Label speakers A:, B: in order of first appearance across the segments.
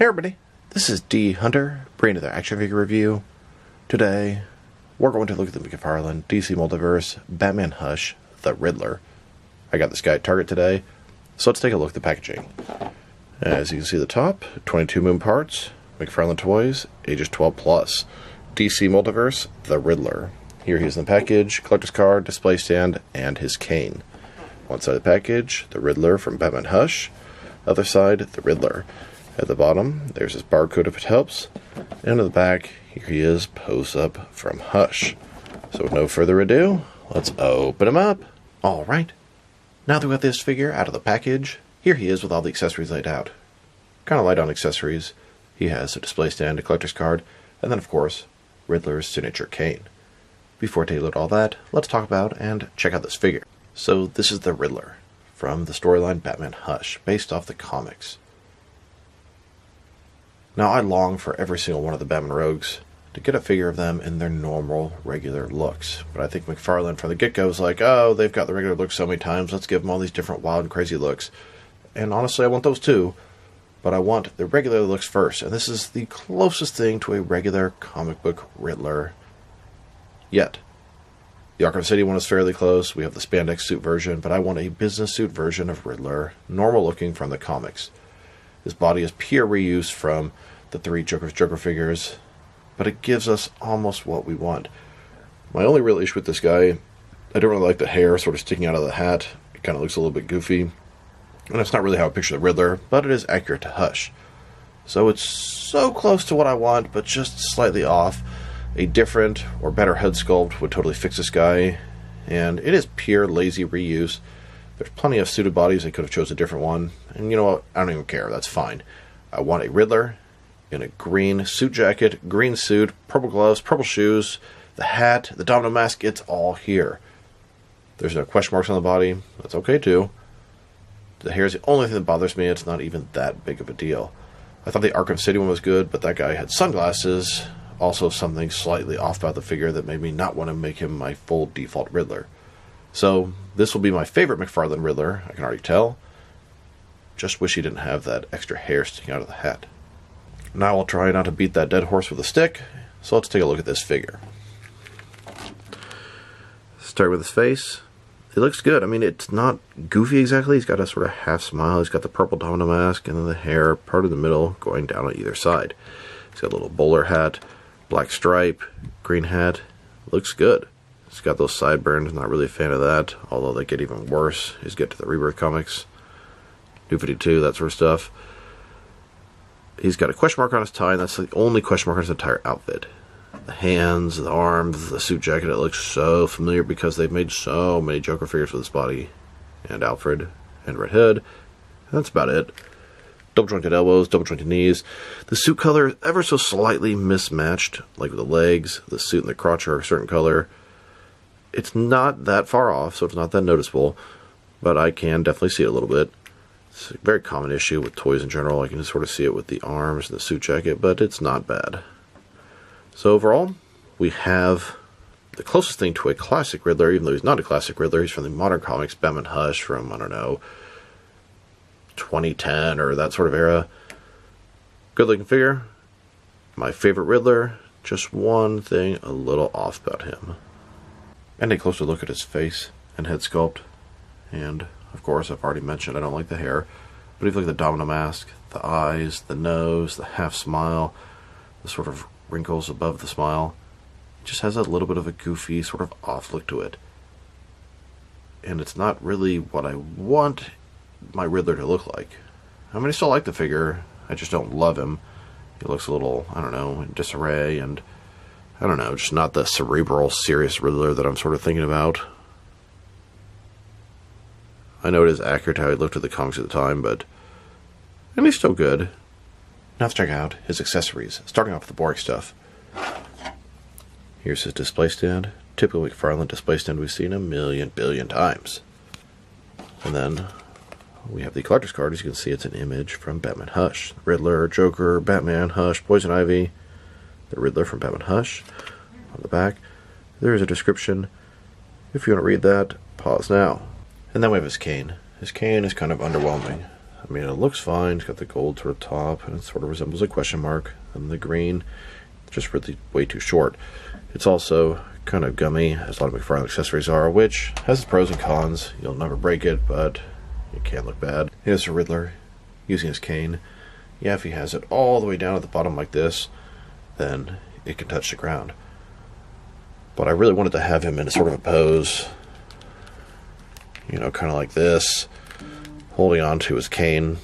A: Hey everybody, this is D Hunter, bringing another action figure review. Today, we're going to look at the McFarlane DC Multiverse Batman Hush, the Riddler. I got this guy at Target today, so let's take a look at the packaging. As you can see at the top, 22 moon parts, McFarlane toys, ages 12 plus. DC Multiverse, the Riddler. Here he is in the package, collector's card, display stand, and his cane. One side of the package, the Riddler from Batman Hush. Other side, the Riddler. At the bottom, there's his barcode if it helps. And on the back, here he is, pose up from Hush. So with no further ado, let's open him up. Alright, now that we got this figure out of the package, here he is with all the accessories laid out. Kind of light on accessories. He has a display stand, a collector's card, and then of course, Riddler's signature cane. Before I tell you all that, let's talk about and check out this figure. So this is the Riddler, from the storyline Batman Hush, based off the comics. Now, I long for every single one of the Batman Rogues to get a figure of them in their normal, regular looks. But I think McFarlane from the get-go was like, oh, they've got the regular looks so many times, let's give them all these different wild and crazy looks. And honestly, I want those too, but I want the regular looks first. And this is the closest thing to a regular comic book Riddler yet. The Arkham City one is fairly close. We have the spandex suit version, but I want a business suit version of Riddler, normal looking from the comics. His body is pure reuse from the three Joker figures, but it gives us almost what we want. My only real issue with this guy, I don't really like the hair sort of sticking out of the hat. It kind of looks a little bit goofy. And it's not really how I picture the Riddler, but it is accurate to Hush. So it's so close to what I want, but just slightly off. A different or better head sculpt would totally fix this guy. And it is pure lazy reuse. There's plenty of suited bodies. They could have chose a different one. And you know what? I don't even care. That's fine. I want a Riddler in a green suit jacket, green suit, purple gloves, purple shoes, the hat, the domino mask. It's all here. There's no question marks on the body. That's okay too. The hair is the only thing that bothers me. It's not even that big of a deal. I thought the Arkham City one was good, but that guy had sunglasses. Also something slightly off about the figure that made me not want to make him my full default Riddler. So, this will be my favorite McFarlane Riddler, I can already tell. Just wish he didn't have that extra hair sticking out of the hat. Now I'll try not to beat that dead horse with a stick, so let's take a look at this figure. Start with his face. It looks good. I mean, it's not goofy exactly. He's got a sort of half smile. He's got the purple domino mask, and then the hair part of the middle going down on either side. He's got a little bowler hat, black stripe, green hat. Looks good. He's got those sideburns, not really a fan of that, although they get even worse as you get to the Rebirth comics. New 52, that sort of stuff. He's got a question mark on his tie, and that's the only question mark on his entire outfit. The hands, the arms, the suit jacket, it looks so familiar because they've made so many Joker figures with his body. And Alfred, and Red Hood, and that's about it. Double jointed elbows, double jointed knees. The suit color is ever so slightly mismatched, like with the legs, the suit and the crotch are a certain color. It's not that far off, so it's not that noticeable, but I can definitely see it a little bit. It's a very common issue with toys in general. I can just sort of see it with the arms and the suit jacket, but it's not bad. So overall, we have the closest thing to a classic Riddler, even though he's not a classic Riddler. He's from the modern comics, Batman Hush from, I don't know, 2010 or that sort of era. Good looking figure. My favorite Riddler. Just one thing a little off about him. And a closer look at his face and head sculpt. And, of course, I've already mentioned I don't like the hair. But if you look at the domino mask, the eyes, the nose, the half smile, the sort of wrinkles above the smile, it just has a little bit of a goofy, sort of off look to it. And it's not really what I want my Riddler to look like. I mean, I still like the figure. I just don't love him. He looks a little, I don't know, in disarray and I don't know, just not the cerebral, serious Riddler that I'm sort of thinking about. I know it is accurate how he looked at the comics at the time, but and he's still good. Now let's check out his accessories, starting off with the boring stuff. Here's his display stand. Typical McFarlane display stand we've seen a million billion times. And then we have the collector's card. As you can see, it's an image from Batman Hush. Riddler, Joker, Batman, Hush, Poison Ivy. The Riddler from Batman Hush. On the back, there is a description. If you want to read that, pause now. And then we have his cane. His cane is kind of underwhelming. I mean, it looks fine. It's got the gold sort of top, and it sort of resembles a question mark. And the green, just really way too short. It's also kind of gummy, as a lot of McFarlane accessories are, which has its pros and cons. You'll never break it, but it can look bad. Here's the Riddler using his cane. Yeah, if he has it all the way down at the bottom like this, then it can touch the ground. But I really wanted to have him in a sort of a pose, you know, kind of like this, holding on to his cane,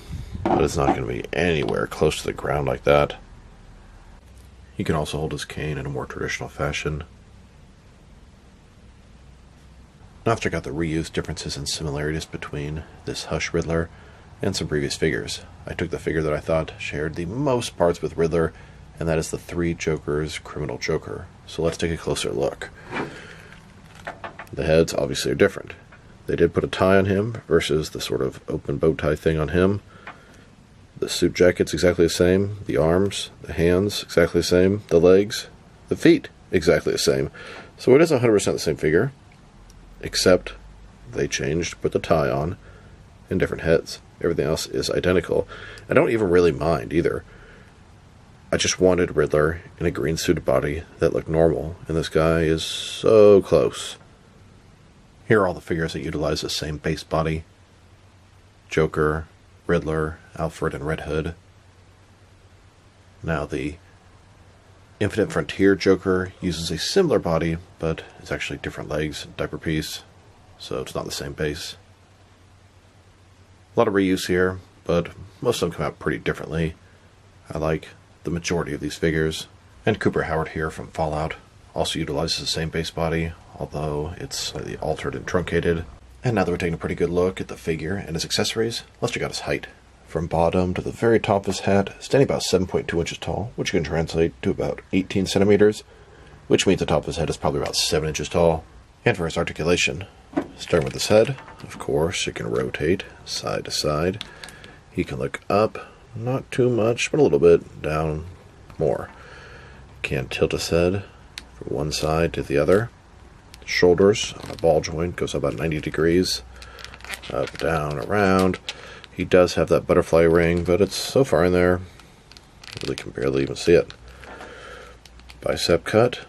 A: but it's not going to be anywhere close to the ground like that. He can also hold his cane in a more traditional fashion. Now let's check out the reuse differences and similarities between this Hush Riddler and some previous figures. I took the figure that I thought shared the most parts with Riddler, and that is the Three Jokers Criminal Joker. So let's take a closer look. The heads obviously are different. They did put a tie on him versus the sort of open bow tie thing on him. The suit jacket's exactly the same. The arms, the hands, exactly the same. The legs, the feet, exactly the same. So it is 100% the same figure, except they changed, put the tie on, and different heads. Everything else is identical. I don't even really mind either. I just wanted Riddler in a green suited body that looked normal, and this guy is so close. Here are all the figures that utilize the same base body. Joker, Riddler, Alfred, and Red Hood. Now the Infinite Frontier Joker uses a similar body, but it's actually different legs, diaper piece, so it's not the same base. A lot of reuse here, but most of them come out pretty differently. I like the majority of these figures. And Cooper Howard here from Fallout also utilizes the same base body, although it's slightly altered and truncated. And now that we're taking a pretty good look at the figure and his accessories, let's check out his height. From bottom to the very top of his head, standing about 7.2 inches tall, which can translate to about 18 centimeters, which means the top of his head is probably about 7 inches tall. And for his articulation, starting with his head, of course, it can rotate side to side. He can look up, not too much, but a little bit, down more. Can tilt his head from one side to the other. Shoulders on a ball joint goes about 90 degrees, up, down, around. He does have that butterfly ring, but it's so far in there, you really can barely even see it. Bicep cut,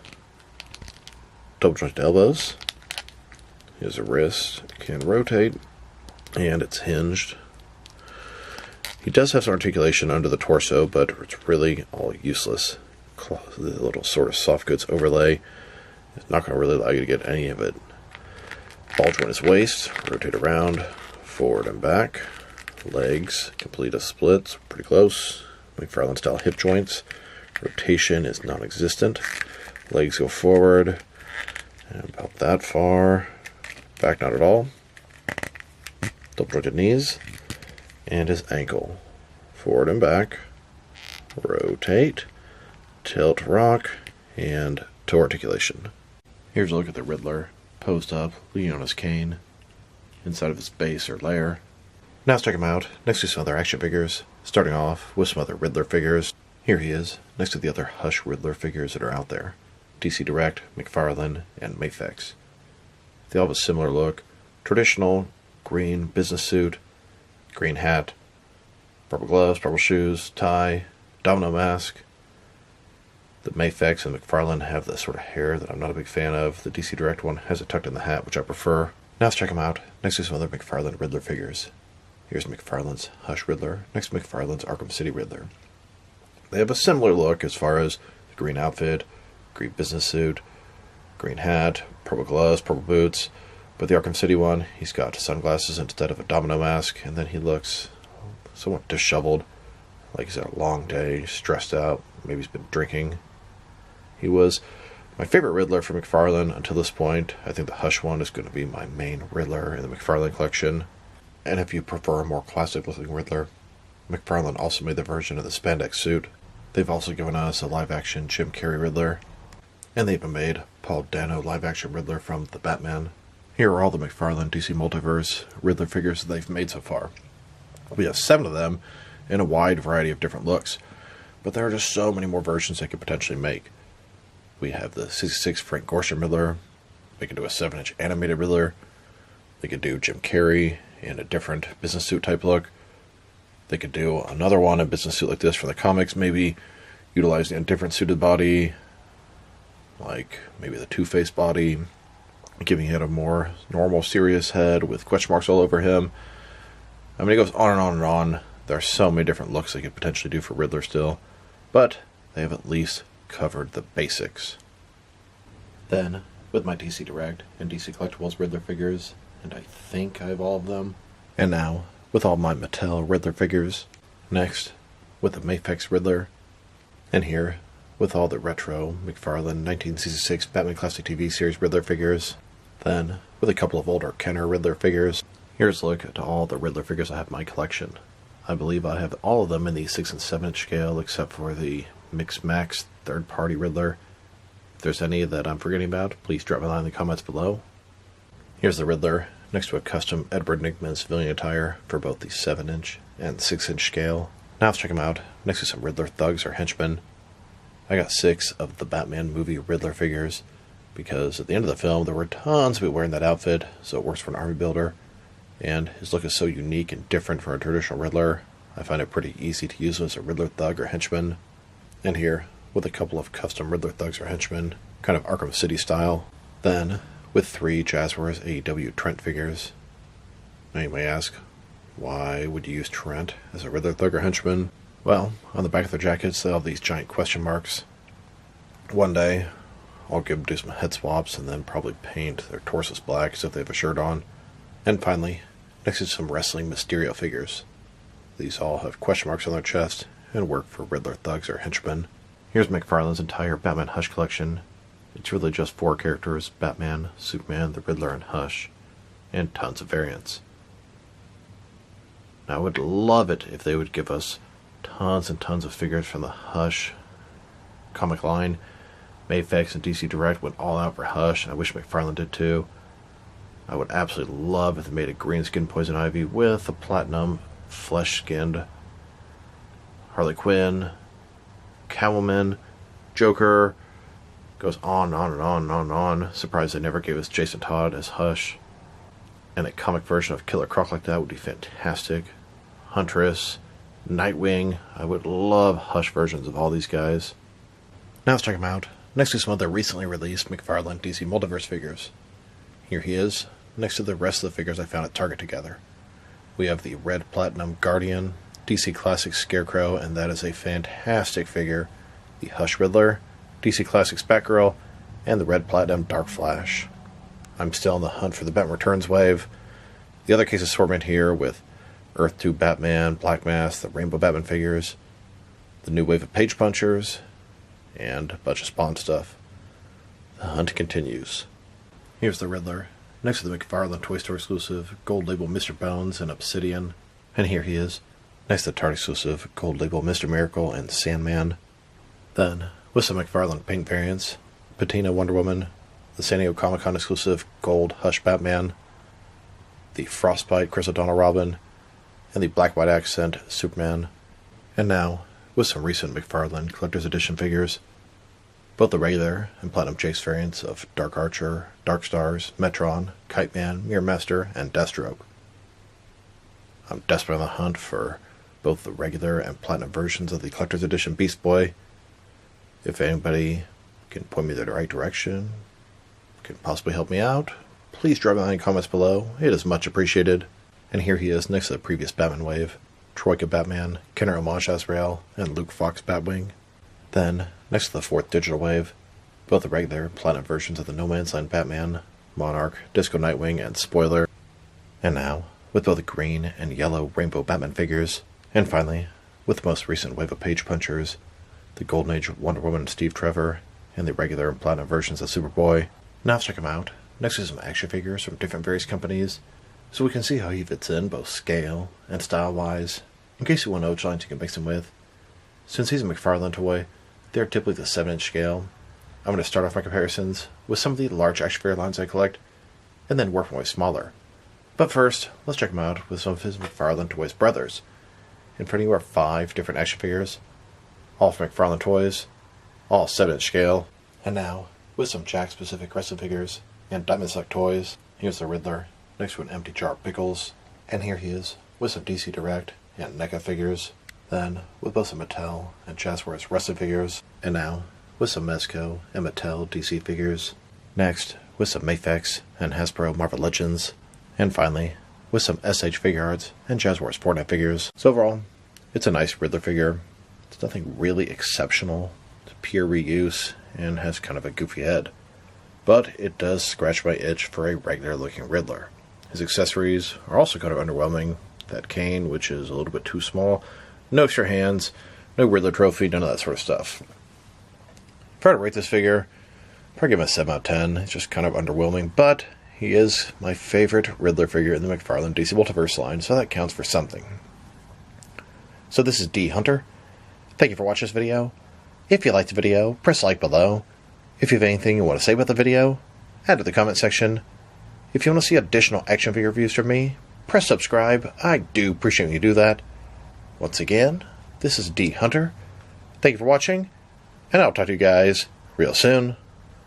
A: double jointed elbows. Here's a wrist, it can rotate, and it's hinged. He does have some articulation under the torso, but it's really all useless. The little sort of soft goods overlay is not going to really allow you to get any of it. Ball joint his waist, rotate around, forward and back. Legs, complete a split, pretty close. McFarlane style hip joints. Rotation is non-existent. Legs go forward, and about that far. Back not at all. Double jointed knees. And his ankle. Forward and back. Rotate. Tilt, rock, and toe articulation. Here's a look at the Riddler, posed up, leaning on his cane, inside of his base or lair. Now let's check him out, next to some other action figures, starting off with some other Riddler figures. Here he is, next to the other Hush Riddler figures that are out there. DC Direct, McFarlane, and Mafex. They all have a similar look. Traditional, green business suit, green hat, purple gloves, purple shoes, tie, domino mask. The Mafex and McFarlane have the sort of hair that I'm not a big fan of. The DC Direct one has it tucked in the hat, which I prefer. Now let's check them out, next to some other McFarlane Riddler figures. Here's McFarlane's Hush Riddler, next to McFarlane's Arkham City Riddler. They have a similar look as far as the green outfit, green business suit, green hat, purple gloves, purple boots. But the Arkham City one, he's got sunglasses instead of a domino mask, and then he looks somewhat disheveled, like he's had a long day, stressed out, maybe he's been drinking. He was my favorite Riddler from McFarlane until this point. I think the Hush one is going to be my main Riddler in the McFarlane collection. And if you prefer a more classic-looking Riddler, McFarlane also made the version of the spandex suit. They've also given us a live-action Jim Carrey Riddler. And they even made Paul Dano live-action Riddler from The Batman. Here are all the McFarlane DC Multiverse Riddler figures that they've made so far. We have 7 of them in a wide variety of different looks. But there are just so many more versions they could potentially make. We have the 66 Frank Gorshin Riddler. They could do a 7-inch animated Riddler. They could do Jim Carrey in a different business suit type look. They could do another one, a business suit like this from the comics, maybe utilizing a different suited body, like maybe the Two-Face body, giving it a more normal, serious head with question marks all over him. I mean, it goes on and on and on. There are so many different looks they could potentially do for Riddler still, but they have at least covered the basics. Then, with my DC Direct and DC Collectibles Riddler figures, and I think I have all of them, and now with all my Mattel Riddler figures, next with the Mafex Riddler, and here with all the retro McFarlane 1966 Batman Classic TV Series Riddler figures, then with a couple of older Kenner Riddler figures. Here's a look at all the Riddler figures I have in my collection. I believe I have all of them in the 6 and 7 inch scale except for the Mix Max third-party Riddler. If there's any that I'm forgetting about, please drop me a line in the comments below. Here's the Riddler, next to a custom Edward Nygma civilian attire for both the 7 inch and 6 inch scale. Now let's check them out, next to some Riddler thugs or henchmen. I got 6 of the Batman movie Riddler figures, because at the end of the film there were tons of people wearing that outfit, so it works for an army builder. And his look is so unique and different from a traditional Riddler, I find it pretty easy to use him as a Riddler thug or henchman. And here, with a couple of custom Riddler thugs or henchmen, kind of Arkham City style. Then, with 3 Jazzwares AEW Trent figures. Now you may ask, why would you use Trent as a Riddler thug or henchman? Well, on the back of their jackets they have these giant question marks. One day, I'll give them do some head swaps and then probably paint their torsos black as if they have a shirt on. And finally, next to some wrestling Mysterio figures. These all have question marks on their chest and work for Riddler thugs or henchmen. Here's McFarlane's entire Batman Hush collection. It's really just 4 characters, Batman, Superman, the Riddler, and Hush, and tons of variants. Now I would love it if they would give us tons and tons of figures from the Hush comic line. Mafex and DC Direct went all out for Hush, and I wish McFarlane did too. I would absolutely love if they made a green skinned Poison Ivy with a platinum flesh skinned Harley Quinn, Catwoman, Joker. Goes on and on and on and on and on. Surprised they never gave us Jason Todd as Hush. And a comic version of Killer Croc like that would be fantastic. Huntress, Nightwing. I would love Hush versions of all these guys. Now let's check them out. Next to some other recently released McFarlane DC Multiverse figures. Here he is, next to the rest of the figures I found at Target together. We have the Red Platinum Guardian, DC Classics Scarecrow, and that is a fantastic figure. The Hush Riddler, DC Classics Batgirl, and the Red Platinum Dark Flash. I'm still on the hunt for the Batman Returns wave. The other case assortment here with Earth 2 Batman, Black Mask, the Rainbow Batman figures, the new wave of Page Punchers, and a bunch of Spawn stuff. The hunt continues. Here's the Riddler, next to the McFarlane Toy Store exclusive Gold Label Mr. Bones and Obsidian. And here he is, next to the Target exclusive Gold Label Mr. Miracle and Sandman. Then, with some McFarlane paint variants, Patina Wonder Woman, the San Diego Comic-Con exclusive Gold Hush Batman, the Frostbite Chris O'Donnell Robin, and the Black-White Accent Superman. And now, with some recent McFarlane Collector's Edition figures, both the regular and Platinum Chase variants of Dark Archer, Dark Stars, Metron, Kite Man, Mirror Master, and Deathstroke. I'm desperate on the hunt for both the regular and Platinum versions of the Collector's Edition Beast Boy. If anybody can point me in the right direction, can possibly help me out, please drop me a line in comments below. It is much appreciated. And here he is next to the previous Batman wave, Troika Batman, Kenner Homage Azrael, and Luke Fox Batwing. Then, next to the 4th digital wave, both the regular Platinum versions of the No Man's Land Batman, Monarch, Disco Nightwing, and Spoiler. And now, with both the green and yellow Rainbow Batman figures. And finally, with the most recent wave of Page Punchers, the Golden Age Wonder Woman and Steve Trevor, and the regular and Platinum versions of Superboy. Now let's check them out, next to some action figures from different various companies, so we can see how he fits in both scale and style-wise, in case you want to know which lines you can mix him with. Since he's a McFarlane toy, they're typically the 7 inch scale. I'm going to start off my comparisons with some of the large action figure lines I collect, and then work my way smaller. But first, let's check him out with some of his McFarlane Toys brothers. In front of you are 5 different action figures, all from McFarlane Toys, all 7 inch scale. And now, with some Jack-specific wrestling figures and Diamond Select toys, here's the Riddler, next to an empty jar of pickles. And here he is, with some DC Direct and NECA figures. Then, with both some Mattel and Jazzwares wrestling figures. And now, with some Mezco and Mattel DC figures. Next, with some Mafex and Hasbro Marvel Legends. And finally, with some SH Figuarts and Jazzwares Fortnite figures. So overall, it's a nice Riddler figure. It's nothing really exceptional. It's pure reuse and has kind of a goofy head. But it does scratch my itch for a regular looking Riddler. His accessories are also kind of underwhelming. That cane, which is a little bit too small. No extra hands, no Riddler trophy, none of that sort of stuff. If I were to rate this figure, I'd probably give him a 7 out of 10. It's just kind of underwhelming, but he is my favorite Riddler figure in the McFarlane DC Multiverse line, so that counts for something. So this is D Hunter. Thank you for watching this video. If you liked the video, press like below. If you have anything you want to say about the video, add to the comment section. If you want to see additional action figure reviews from me, press subscribe. I do appreciate when you do that. Once again, this is D Hunter. Thank you for watching, and I'll talk to you guys real soon.